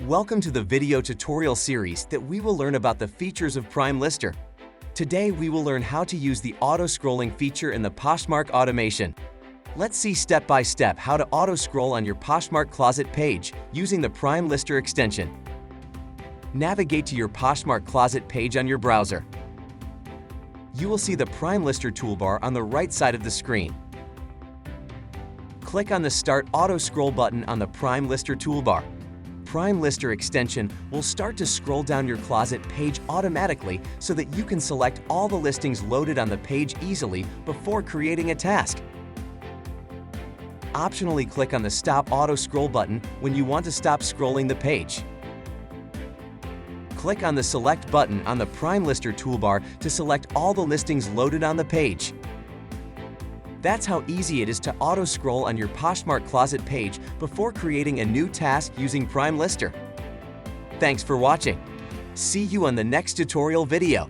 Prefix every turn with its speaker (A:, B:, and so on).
A: Welcome to the video tutorial series that we will learn about the features of Primelister. Today we will learn how to use the auto-scrolling feature in the Poshmark automation. Let's see step by step how to auto-scroll on your Poshmark closet page using the Primelister extension. Navigate to your Poshmark closet page on your browser. You will see the Primelister toolbar on the right side of the screen. Click on the Start Auto Scroll button on the Primelister toolbar. Primelister extension will start to scroll down your closet page automatically so that you can select all the listings loaded on the page easily before creating a task. Optionally click on the Stop Auto Scroll button when you want to stop scrolling the page. Click on the Select button on the Primelister toolbar to select all the listings loaded on the page. That's how easy it is to auto-scroll on your Poshmark closet page before creating a new task using Primelister. Thanks for watching. See you on the next tutorial video.